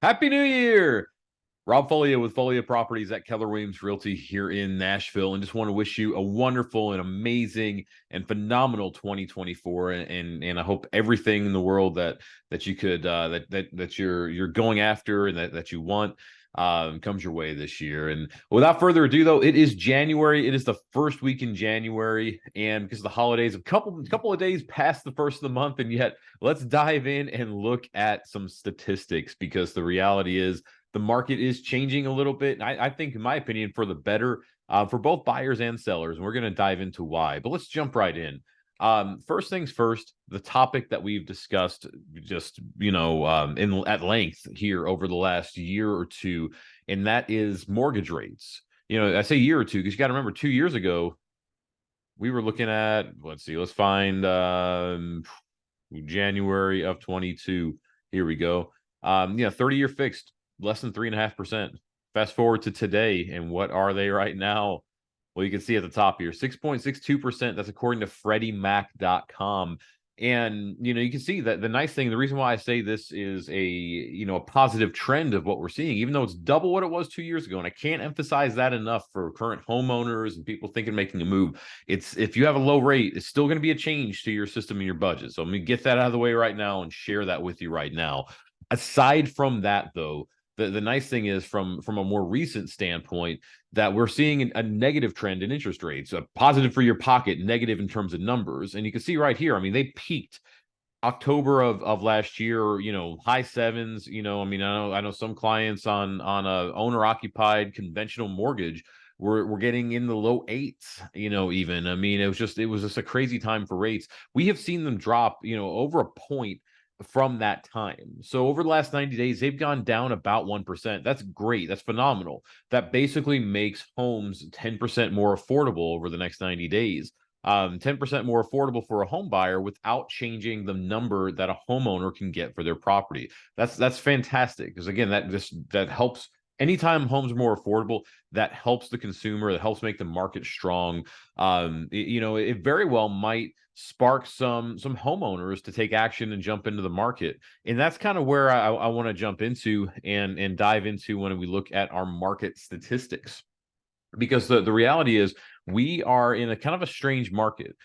Happy New Year! Rob Folia with Folia Properties at Keller Williams Realty here in Nashville, and just want to wish you a wonderful and amazing and phenomenal 2024. And I hope everything in the world that you could that you're going after and that you want comes your way this year. And without further ado, though, it is January. It is the first week in January, and because of the holidays, a couple of days past the first of the month, and yet let's dive in and look at some statistics because the reality is the market is changing a little bit. And I think, in my opinion, for the better for both buyers and sellers. And we're going to dive into why. But let's jump right in. First things first, the topic that we've discussed just, at length here over the last year or two, and that is mortgage rates. I say year or two because you got to remember 2 years ago, we were looking at, let's find January of 22. Here we go. 30-year fixed, less than 3.5%. Fast forward to today, and what are they right now? Well, you can see at the top here, 6.62%. That's according to FreddieMac.com. And, you can see that the nice thing, the reason why I say this is a positive trend of what we're seeing, even though it's double what it was 2 years ago. And I can't emphasize that enough for current homeowners and people thinking making a move. It's, if you have a low rate, it's still going to be a change to your system and your budget. So I'm going to get that out of the way right now and share that with you right now. Aside from that, though, the nice thing is from a more recent standpoint that we're seeing a negative trend in interest rates, a positive for your pocket, negative in terms of numbers. And you can see right here, I mean, they peaked October of last year, high sevens. I know some clients on a owner occupied conventional mortgage we're getting in the low eights, even. I mean, it was just a crazy time for rates. We have seen them drop, over a point from that time. So over the last 90 days, they've gone down about 1%. That's great. That's phenomenal. That basically makes homes 10% more affordable over the next 90 days. 10% more affordable for a home buyer without changing the number that a homeowner can get for their property. That's fantastic, because again, that helps. Anytime homes are more affordable, that helps the consumer, that helps make the market strong. It very well might spark some homeowners to take action and jump into the market. And that's kind of where I want to jump into and dive into when we look at our market statistics. Because the reality is we are in a kind of a strange market.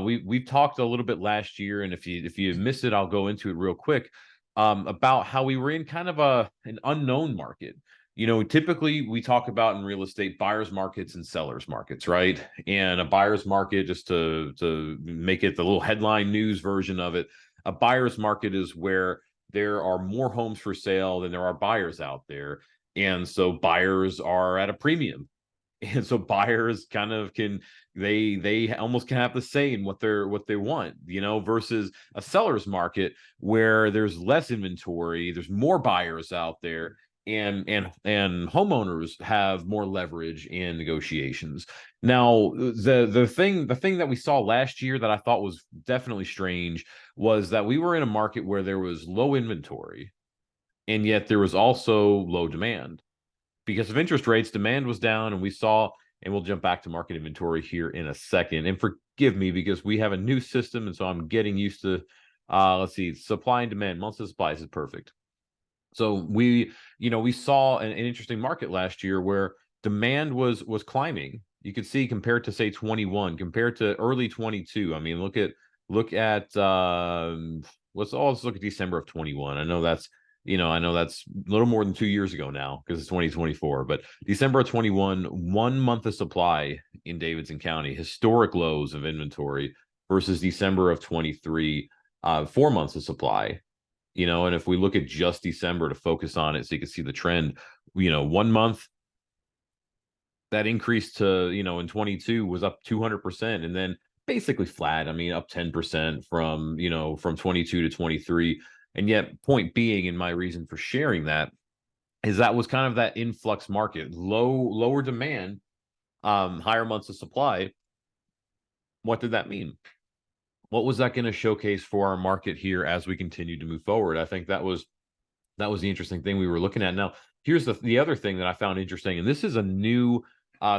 We've talked a little bit last year, and if you missed it, I'll go into it real quick, about how we were in kind of an unknown market. Typically we talk about in real estate buyers markets and sellers markets, right? And a buyer's market, just to make it the little headline news version of it, a buyer's market is where there are more homes for sale than there are buyers out there. And so buyers are at a premium. And so buyers kind of they almost can have the say in what they want, versus a seller's market where there's less inventory, there's more buyers out there, and homeowners have more leverage in negotiations. Now, the thing that we saw last year that I thought was definitely strange was that we were in a market where there was low inventory, and yet there was also low demand. Because of interest rates, demand was down, and we saw, and we'll jump back to market inventory here in a second. And forgive me because we have a new system, and so I'm getting used to, let's see, supply and demand, months of supplies is perfect. So we saw an interesting market last year where demand was climbing. You could see compared to, say, 21, compared to early 22. I mean, look at let's look at December of 21. I know that's a little more than 2 years ago now because it's 2024, but December of 21, 1 month of supply in Davidson County, historic lows of inventory, versus December of 23, 4 months of supply. And if we look at just December to focus on it so you can see the trend, 1 month, that increase to, in 22 was up 200%, and then basically flat. I mean, up 10% from 22 to 23. And yet, point being, and my reason for sharing that is that was kind of that influx market, lower demand, higher months of supply. What did that mean? What was that going to showcase for our market here as we continue to move forward? I think that was the interesting thing we were looking at. Now, here's the other thing that I found interesting, and this is a new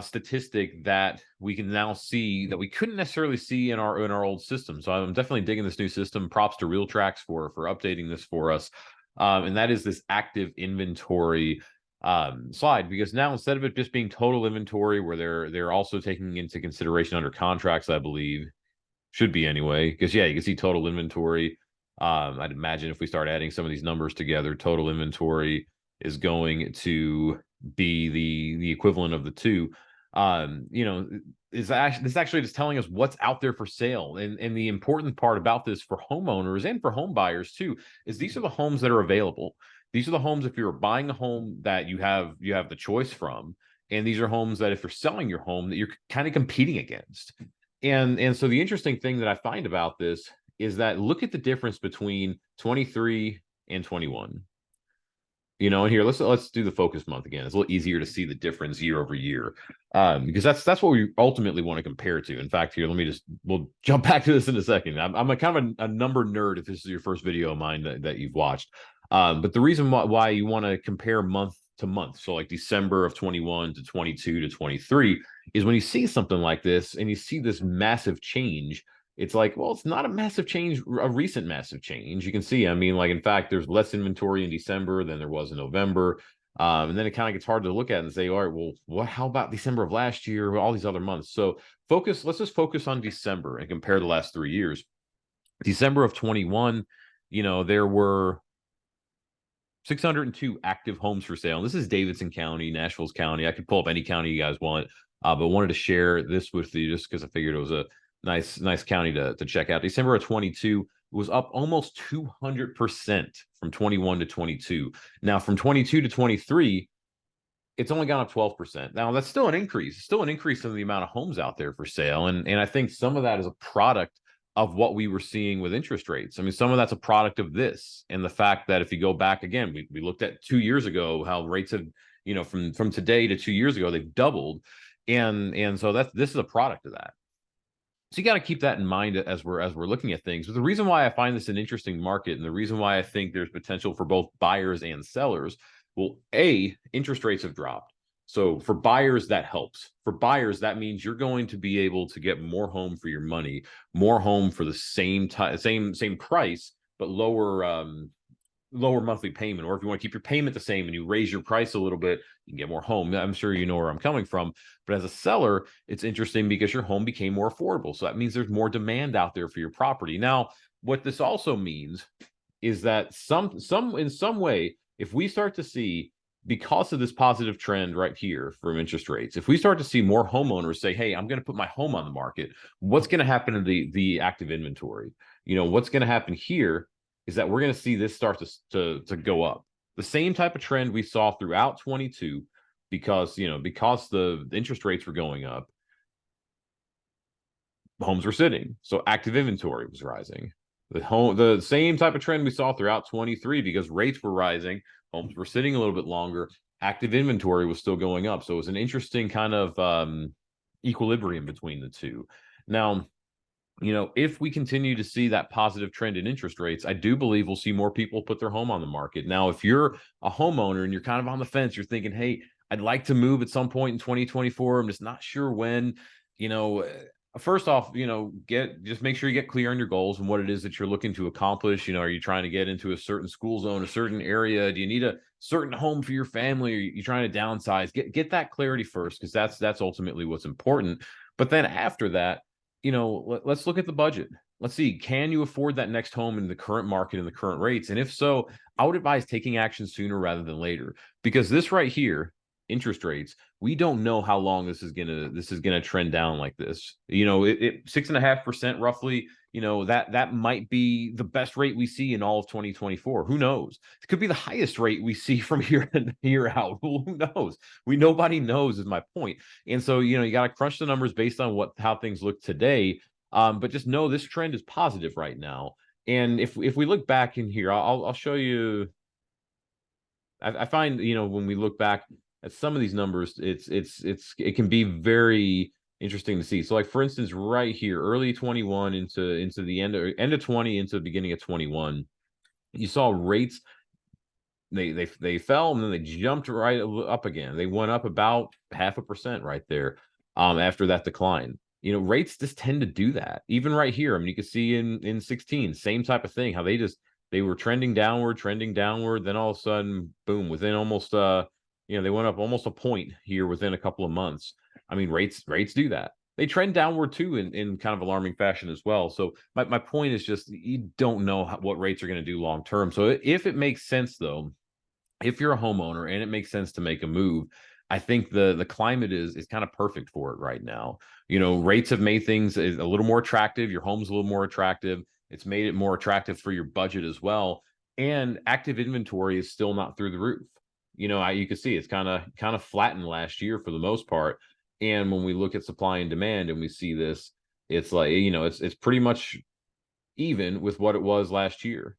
statistic that we can now see that we couldn't necessarily see in our old system. So I'm definitely digging this new system. Props to RealTrax for updating this for us. And that is this active inventory slide, because now instead of it just being total inventory, where they're also taking into consideration under contracts, I believe, should be anyway, because yeah, you can see total inventory. I'd imagine if we start adding some of these numbers together, total inventory is going to be the equivalent of the two. This actually just telling us what's out there for sale. And the important part about this for homeowners and for home buyers too is these are the homes that are available. These are the homes, if you're buying a home, that you have the choice from. And these are homes that if you're selling your home, that you're kind of competing against. And so the interesting thing that I find about this is that look at the difference between 23 and 21. And here, let's do the focus month again. It's a little easier to see the difference year over year, because that's what we ultimately want to compare to. In fact, here, we'll jump back to this in a second. I'm a kind of a number nerd if this is your first video of mine that you've watched. But the reason why you want to compare month to month, so like December of 21 to 22 to 23, is when you see something like this and you see this massive change. It's like, well, it's not a massive change, a recent massive change. You can see, I mean, like, in fact, there's less inventory in December than there was in November. And then it kind of gets hard to look at and say, all right, well, how about December of last year, all these other months? So let's just focus on December and compare the last 3 years. December of 21, there were 602 active homes for sale. And this is Davidson County, Nashville's county. I could pull up any county you guys want, but wanted to share this with you just because I figured it was a nice county to check out. December of 22 was up almost 200% from 21 to 22. Now, from 22 to 23, it's only gone up 12%. Now, that's still an increase. It's still an increase in the amount of homes out there for sale. And I think some of that is a product of what we were seeing with interest rates. I mean, some of that's a product of this, and the fact that if you go back again, we looked at 2 years ago, how rates have, from today to 2 years ago, they've doubled. And so this is a product of that. So you got to keep that in mind as we're looking at things. But the reason why I find this an interesting market, and the reason why I think there's potential for both buyers and sellers, well, interest rates have dropped. So for buyers, that helps. For buyers, that means you're going to be able to get more home for your money, more home for the same price, but lower monthly payment. Or if you want to keep your payment the same and you raise your price a little bit, you can get more home. I'm sure you know where I'm coming from. But as a seller, it's interesting because your home became more affordable. So that means there's more demand out there for your property. Now, what this also means is that in some way, if we start to see, because of this positive trend right here from interest rates, if we start to see more homeowners say, hey, I'm going to put my home on the market, what's going to happen in the active inventory? What's going to happen here is that we're going to see this start to go up. The same type of trend we saw throughout 22, because the interest rates were going up, homes were sitting. So active inventory was rising. The same type of trend we saw throughout 23, because rates were rising, homes were sitting a little bit longer, active inventory was still going up. So it was an interesting kind of equilibrium between the two. Now, if we continue to see that positive trend in interest rates, I do believe we'll see more people put their home on the market. Now, if you're a homeowner and you're kind of on the fence, you're thinking, hey, I'd like to move at some point in 2024. I'm just not sure when. First off, just make sure you get clear on your goals and what it is that you're looking to accomplish. Are you trying to get into a certain school zone, a certain area? Do you need a certain home for your family? Are you trying to downsize? Get that clarity first, because that's ultimately what's important. But then after that, let's look at the budget. Let's see, can you afford that next home in the current market and the current rates? And if so, I would advise taking action sooner rather than later, because this right here, interest rates, we don't know how long this is gonna trend down like this. 6.5% roughly. That might be the best rate we see in all of 2024. Who knows? It could be the highest rate we see from here out. Who knows? Nobody knows, is my point. And so you got to crunch the numbers based on how things look today. But just know this trend is positive right now. And if we look back in here, I'll show you. I find when we look back at some of these numbers, it can be very interesting to see. So, like, for instance, right here, early 21 into the end of 20 into the beginning of 21, you saw rates. They fell and then they jumped right up again. They went up about 0.5% right there. After that decline, rates just tend to do that. Even right here, I mean, you can see in 16, same type of thing. How they they were trending downward. Then all of a sudden, boom, within almost they went up almost a point here within a couple of months. I mean, rates do that. They trend downward too in kind of alarming fashion as well. So my point is just you don't know what rates are going to do long term. So if it makes sense though, if you're a homeowner and it makes sense to make a move, I think the climate is kind of perfect for it right now. Rates have made things a little more attractive. Your home's a little more attractive. It's made it more attractive for your budget as well. And active inventory is still not through the roof. You can see it's kind of flattened last year for the most part. And when we look at supply and demand and we see this, it's like, it's pretty much even with what it was last year.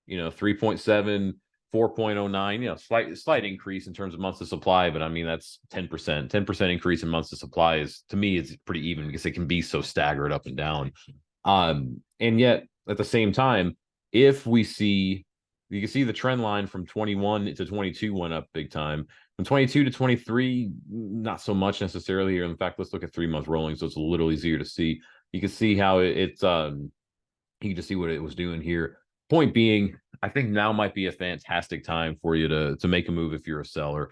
3.7, 4.09, slight increase in terms of months of supply, but I mean, that's 10%. 10% increase in months of supply is, to me, is pretty even because it can be so staggered up and down. And yet at the same time, if we see, you can see the trend line from 21 to 22 went up big time. From 22 to 23, not so much necessarily here. In fact, let's look at 3-month rolling, so it's a little easier to see. You can see how it's you can just see what it was doing here. Point being, I think now might be a fantastic time for you to make a move if you're a seller.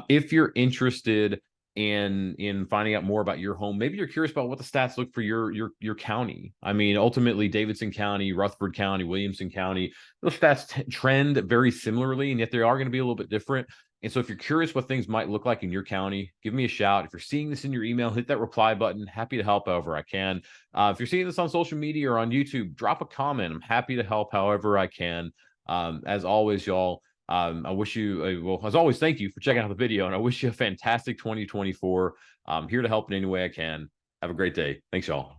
If you're interested in finding out more about your home, maybe you're curious about what the stats look for your county. I mean, ultimately, Davidson County, Rutherford County, Williamson County, those stats trend very similarly, and yet they are going to be a little bit different. And so if you're curious what things might look like in your county, give me a shout. If you're seeing this in your email, hit that reply button. Happy to help however I can. If you're seeing this on social media or on YouTube, drop a comment. I'm happy to help however I can. As always, y'all, I wish you, well, as always, thank you for checking out the video, and I wish you a fantastic 2024. I'm here to help in any way I can. Have a great day. Thanks, y'all.